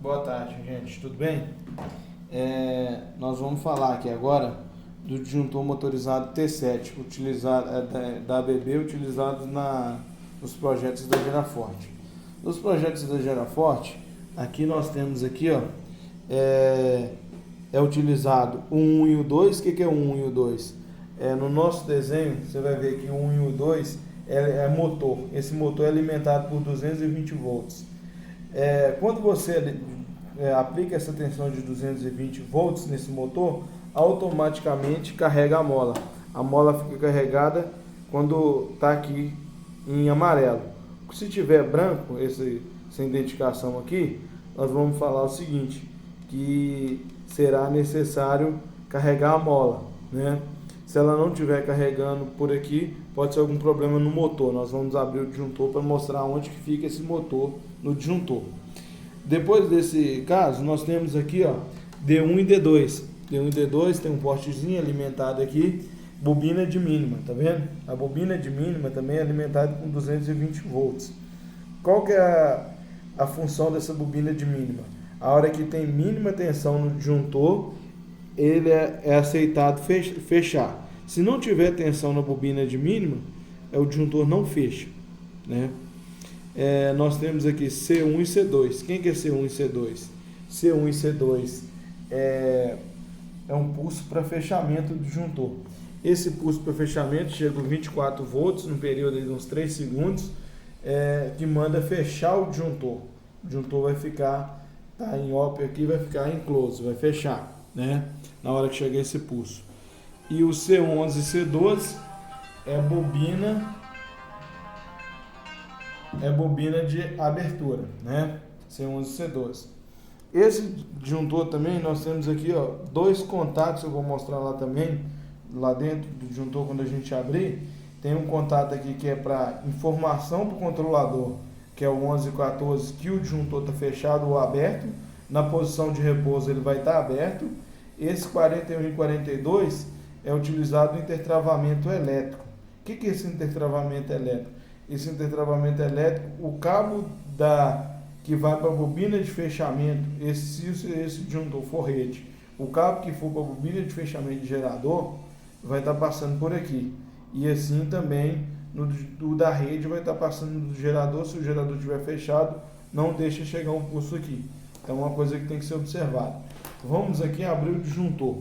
Boa tarde, gente. Tudo bem? Nós vamos falar aqui agora do disjuntor motorizado T7, utilizado, da ABB, utilizado nos projetos da Geraforte. Nos projetos da Geraforte, aqui nós temos aqui, ó, é utilizado o 1 e o 2. O que é o 1 e o 2? No nosso desenho, você vai ver que o 1 e o 2 é motor. Esse motor é alimentado por 220 volts. Quando você aplica essa tensão de 220 volts nesse motor, automaticamente carrega a mola. A mola fica carregada quando está aqui em amarelo. Se tiver branco, essa identificação aqui, nós vamos falar o seguinte, que será necessário carregar a mola, né? Se ela não estiver carregando por aqui, pode ser algum problema no motor. Nós vamos abrir o disjuntor para mostrar onde que fica esse motor no disjuntor. Depois desse caso, nós temos aqui, ó, D1 e D2. D1 e D2 tem um portezinho alimentado aqui, bobina de mínima, tá vendo? A bobina de mínima também é alimentada com 220 volts. Qual que é a função dessa bobina de mínima? A hora que tem mínima tensão no disjuntor, ele é aceitado fechar. Se não tiver tensão na bobina de mínima, o disjuntor não fecha, né? Nós temos aqui C1 e C2. Quem que é C1 e C2? C1 e C2 é um pulso para fechamento do disjuntor. Esse pulso para fechamento chega a 24 volts no período de uns 3 segundos, que manda fechar o disjuntor. O disjuntor vai ficar, tá em off aqui, vai ficar em close, vai fechar, né? Na hora que chegar esse pulso. E o C11 e C12 é bobina de abertura, né? C11 e C12. Esse disjuntor também, nós temos aqui, ó, dois contatos, eu vou mostrar lá também, lá dentro do disjuntor, quando a gente abrir, tem um contato aqui que é para informação para o controlador, que é o 11 e 14, que o disjuntor está fechado ou aberto. Na posição de repouso ele vai estar aberto. Esse 41 e 42 é utilizado no intertravamento elétrico. O que é esse intertravamento elétrico? Esse intertravamento elétrico, o cabo que vai para a bobina de fechamento, se esse disjuntor for rede, o cabo que for para a bobina de fechamento de gerador vai estar passando por aqui. E assim também no da rede vai estar passando do gerador. Se o gerador estiver fechado, não deixa chegar um pulso aqui. Então é uma coisa que tem que ser observada. Vamos aqui abrir o disjuntor.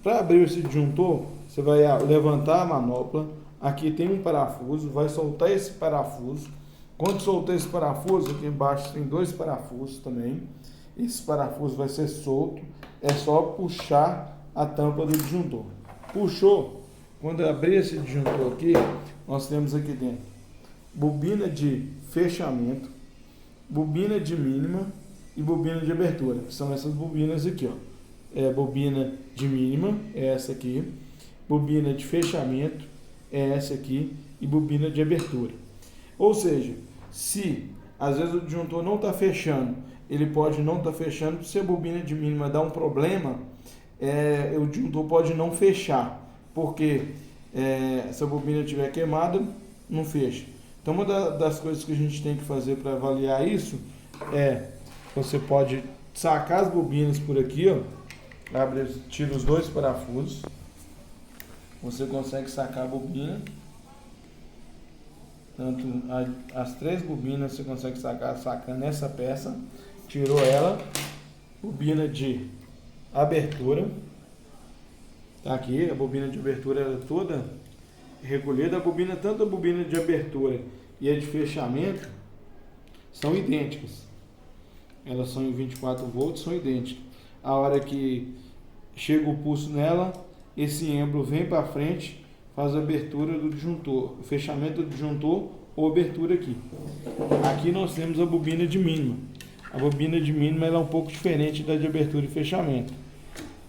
Para abrir esse disjuntor, você vai levantar a manopla. Aqui tem um parafuso, vai soltar esse parafuso. Quando soltar esse parafuso, aqui embaixo tem dois parafusos também. Esse parafuso vai ser solto. É só puxar a tampa do disjuntor. Puxou. Quando abrir esse disjuntor aqui, nós temos aqui dentro bobina de fechamento, bobina de mínima e bobina de abertura, que são essas bobinas aqui, ó. Bobina de mínima é essa aqui, bobina de fechamento é essa aqui e bobina de abertura. Ou seja, se às vezes o disjuntor não está fechando, ele pode não estar fechando, se a bobina de mínima dá um problema, o disjuntor pode não fechar, porque se a bobina estiver queimada, não fecha. Então uma das coisas que a gente tem que fazer para avaliar isso você pode sacar as bobinas por aqui, ó, tira os dois parafusos, você consegue sacar a bobina, tanto as três bobinas você consegue sacando essa peça, tirou ela, bobina de abertura, tá aqui, a bobina de abertura era toda recolhida, tanto a bobina de abertura e a de fechamento são idênticas. Elas são em 24 volts, são idênticas. A hora que chega o pulso nela, esse êmbolo vem para frente, faz a abertura do disjuntor, o fechamento do disjuntor ou abertura aqui. Aqui nós temos a bobina de mínima. A bobina de mínima ela é um pouco diferente da de abertura e fechamento.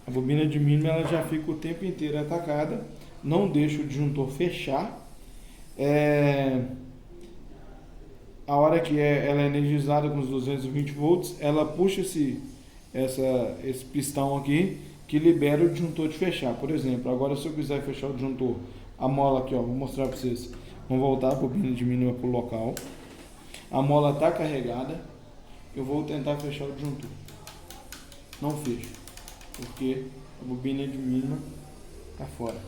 A bobina de mínima ela já fica o tempo inteiro atacada, não deixa o disjuntor fechar. A hora que ela é energizada com os 220 volts, ela puxa esse pistão aqui, que libera o disjuntor de fechar. Por exemplo, agora se eu quiser fechar o disjuntor, a mola aqui, ó, vou mostrar para vocês. Vamos voltar a bobina de mínima para o local. A mola está carregada. Eu vou tentar fechar o disjuntor. não fecha, porque a bobina de mínima está fora.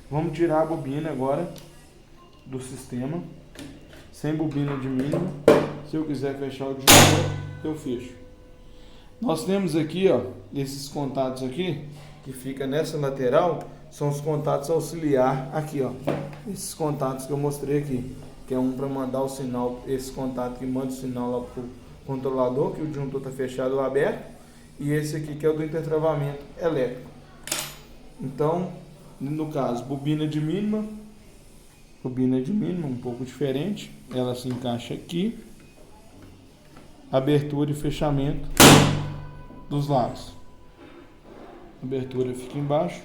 Vamos tirar a bobina agora do sistema, sem bobina de mínima. Se eu quiser fechar o disjuntor, eu fecho. Nós temos aqui, ó, esses contatos aqui, que fica nessa lateral, são os contatos auxiliar aqui, ó. Esses contatos que eu mostrei aqui, que é um para mandar o sinal, esse contato que manda o sinal lá pro controlador, que o disjuntor está fechado ou aberto, e esse aqui que é o do intertravamento elétrico. Então, no caso, bobina de mínima, um pouco diferente, ela se encaixa aqui, abertura e fechamento dos lados. Abertura fica embaixo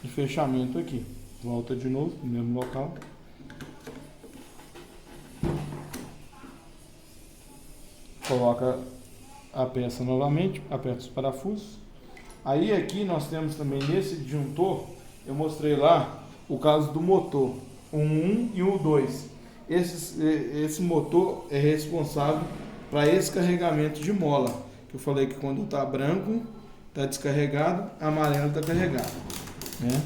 e fechamento aqui. Volta de novo no mesmo local. Coloca a peça novamente, aperta os parafusos. Aí aqui nós temos também nesse disjuntor, eu mostrei lá o caso do motor, o 1 e o 2. Esse motor é responsável para esse carregamento de mola, que eu falei que quando está branco está descarregado, amarelo está carregado, né?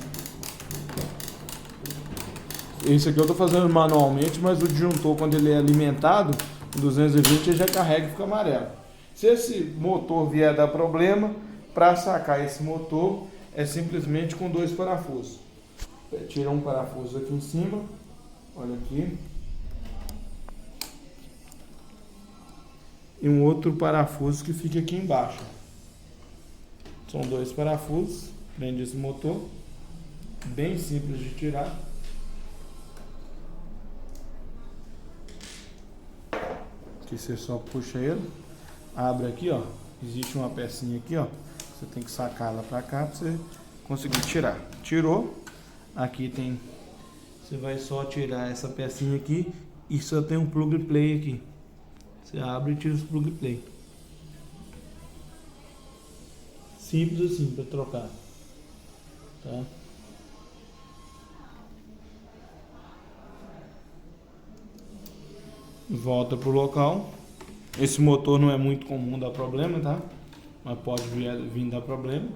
Esse aqui eu estou fazendo manualmente, mas o disjuntor, quando ele é alimentado 220, ele já carrega e fica amarelo. Se esse motor vier a dar problema, para sacar esse motor é simplesmente com 2 parafusos. Tira um parafuso aqui em cima, olha aqui, e um outro parafuso que fica aqui embaixo. São 2 parafusos, prende esse motor, bem simples de tirar. Aqui você só puxa ele, abre aqui, ó, existe uma pecinha aqui, ó, você tem que sacar ela para cá para você conseguir tirar. Tirou, aqui tem, você vai só tirar essa pecinha aqui e só tem um plug and play aqui. Você abre e tira os plug and play. Simples assim para trocar, tá? Volta pro local. Esse motor não é muito comum dar problema, tá? Mas pode vir dar problema.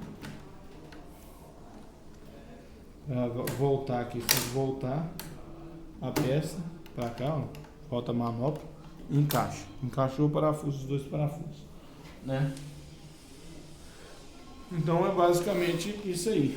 Voltar aqui, voltar a peça para cá, ó, volta a manopla e encaixa. Encaixou o parafuso, os 2 parafusos, né? Então é basicamente isso aí.